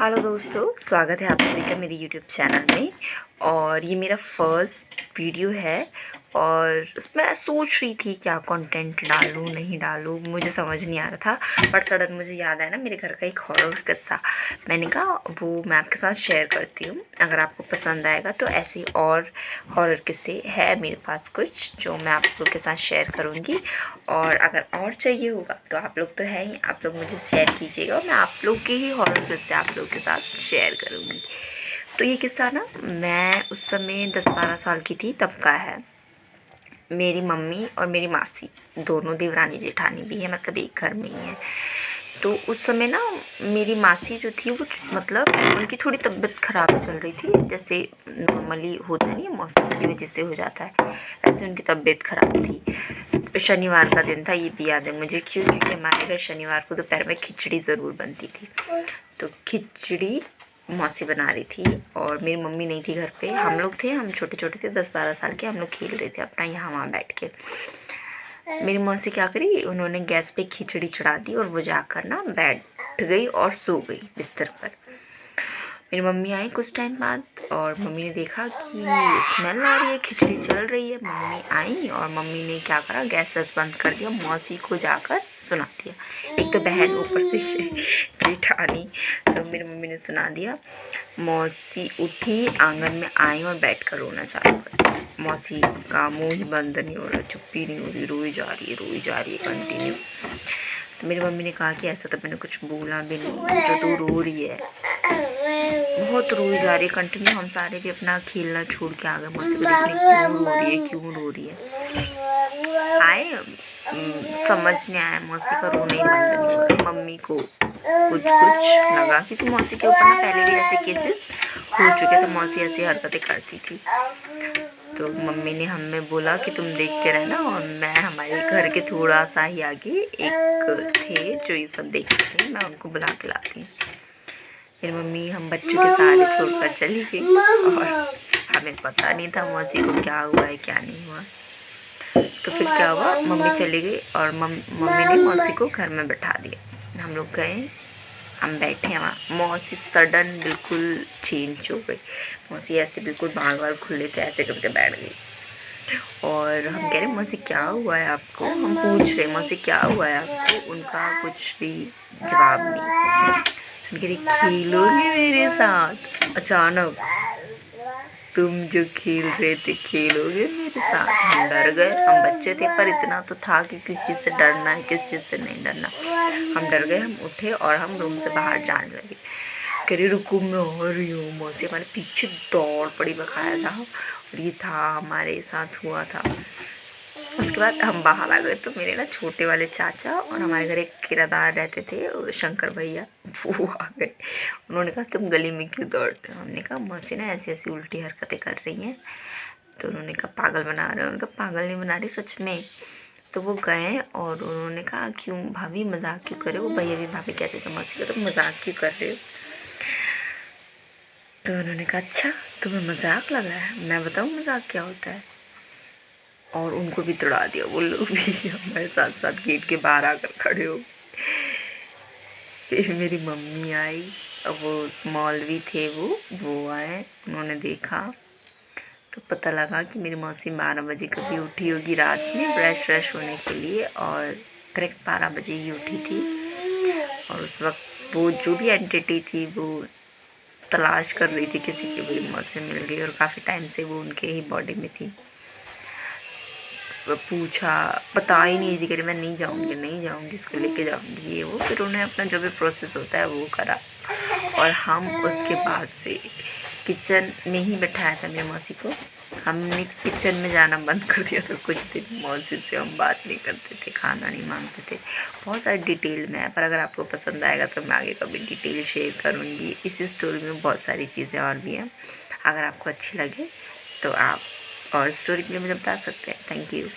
Hello दोस्तों, स्वागत है आप सभी का मेरे यूट्यूब चैनल में। और ये मेरा फर्स्ट वीडियो है और उसमें मैं सोच रही थी क्या कंटेंट डालूँ नहीं डालूँ, मुझे समझ नहीं आ रहा था। बट सडन मुझे याद आया ना मेरे घर का एक हॉरर किस्सा, मैंने कहा वो मैं आपके साथ शेयर करती हूँ। अगर आपको पसंद आएगा तो ऐसे ही और हॉरर किस्से है मेरे पास कुछ जो मैं आप लोग के साथ शेयर करूँगी। और अगर और चाहिए होगा तो आप लोग तो है ही, आप लोग मुझे शेयर कीजिएगा और मैं आप लोग के ही हॉरर किस्से आप लोग के साथ शेयर करूँगी। तो ये किस्सा ना मैं उस समय 10-12 साल की थी तब का है। मेरी मम्मी और मेरी मासी दोनों देवरानी जेठानी भी है, मतलब एक घर में ही है। तो उस समय ना मेरी मासी जो थी वो मतलब उनकी थोड़ी तबीयत ख़राब चल रही थी, जैसे नॉर्मली होता नहीं है मौसम की वजह से हो जाता है, ऐसे उनकी तबीयत ख़राब थी। तो शनिवार का दिन था, ये भी याद है मुझे क्योंकि हमारे घर शनिवार को दोपहर में खिचड़ी ज़रूर बनती थी। तो खिचड़ी मौसी बना रही थी और मेरी मम्मी नहीं थी घर पे। हम लोग थे, हम छोटे छोटे थे, 10-12 साल के, हम लोग खेल रहे थे अपना यहाँ वहाँ बैठ के। मेरी मौसी क्या करी, उन्होंने गैस पे खिचड़ी चढ़ा दी और वो जाकर ना बैठ गई और सो गई बिस्तर पर। मेरी मम्मी आई कुछ टाइम बाद और मम्मी ने देखा कि स्मेल आ रही है, खिचड़ी चल रही है। मम्मी आई और मम्मी ने क्या करा, गैस वैस बंद कर दिया, मौसी को जाकर सुना दिया। एक तो बहन ऊपर से जेठानी, तो मेरी मम्मी ने सुना दिया। मौसी उठी, आंगन में आई और बैठ कर रोना चालू कर दिया। मौसी का मुंह ही बंद नहीं हो रहा, चुप्पी नहीं हो रही, रोई जा रही है कंटिन्यू। तो मेरी मम्मी ने कहा कि ऐसा तो मैंने कुछ बोला भी नहीं, जो तू रो रही है, बहुत रोई जा रही है कंटिन्यू। हम सारे भी अपना खेलना छोड़ के आ गए मौसी को देखने, क्यों रो रही है। आए समझ नहीं आया, मौसी का रोना ही बंद नहीं हो रहा। मम्मी को कुछ लगा क्योंकि मौसी के ऊपर ना पहले भी ऐसे केसेस हो चुके थे, मौसी ऐसी हरकतें करती थी। तो मम्मी ने हमें बोला कि तुम देखते रहना और मैं हमारे घर के थोड़ा सा ही आगे एक थे जो ये सब देखते थे, मैं उनको बुला के लाती हूँ। फिर मम्मी हम बच्चों के सहारे छोड़कर चली गई और हमें पता नहीं था मौसी को क्या हुआ है क्या नहीं हुआ। तो फिर क्या हुआ, मम्मी चली गई और मम्मी ने मौसी को घर में बैठा दिया। हम लोग गए, हम बैठे वहाँ, मौसी सडन बिल्कुल चेंज हो गई। मौसी ऐसे बिल्कुल बाल बाल खुले थे, ऐसे करके बैठ गई। और हम कह रहे मौसी क्या हुआ है आपको, हम पूछ रहे मौसी क्या हुआ है आपको, उनका कुछ भी जवाब नहीं। कह रही खेलोगे मेरे साथ, अचानक तुम जो खेल रहे थे खेलोगे मेरे साथ। हम डर गए, हम बच्चे थे पर इतना तो था कि किस चीज़ से डरना है किस चीज़ से नहीं डरना। हम डर गए, हम उठे और हम रूम से बाहर जाने लगे। कह रही रुको मैं आ रही हूँ। मौसी हमारे पीछे दौड़ पड़ी बकायदा, और ये था हमारे साथ हुआ था। उसके बाद हम बाहर आ गए तो मेरे ना छोटे वाले चाचा और हमारे घर एक किराएदार रहते थे शंकर भैया, वो आ गए। उन्होंने कहा तुम गली में क्यों दौड़ रहे हो। हमने कहा मौसी ना ऐसी ऐसी उल्टी हरकतें कर रही हैं। तो उन्होंने कहा पागल बना रहे हो। उनका पागल नहीं बना रही, सच में। तो वो गए और उन्होंने कहा क्यों भाभी मजाक क्यों कर रहे हो। भैया भी भाभी कहते थे मौसी को, तो मजाक क्यों कर रहे हो। तो उन्होंने कहा अच्छा तुम्हें मजाक लग रहा है, मैं बताऊँ मजाक क्या होता है। और उनको भी दौड़ा दिया, वो लोग भी हमारे साथ साथ गेट के बाहर आकर खड़े हो। फिर मेरी मम्मी आई, वो मौलवी थे, वो आए, उन्होंने देखा तो पता लगा कि मेरी मौसी 12 बजे कभी उठी होगी रात में फ्रेश होने के लिए, और करेक्ट 12 बजे ही उठी थी। और उस वक्त वो जो भी एंटिटी थी वो तलाश कर रही थी किसी की, मेरी मौसी मिल गई और काफ़ी टाइम से वो उनके ही बॉडी में थी। पूछा, बता ही नहीं थी, कह रही मैं नहीं जाऊँगी उसको लेके जाऊँगी ये वो। फिर उन्हें अपना जो भी प्रोसेस होता है वो करा और हम उसके बाद से किचन में ही बैठाया था मेरी मौसी को। हमने किचन में जाना बंद कर दिया था कुछ दिन, मौसी से हम बात नहीं करते थे, खाना नहीं मांगते थे। बहुत सारे डिटेल में है, पर अगर आपको पसंद आएगा तो मैं आगे कभी डिटेल शेयर करूँगी। इस स्टोरी में बहुत सारी चीज़ें और भी हैं, अगर आपको अच्छी लगे तो आप और स्टोरी के लिए मुझे बता सकते हैं। Thank you.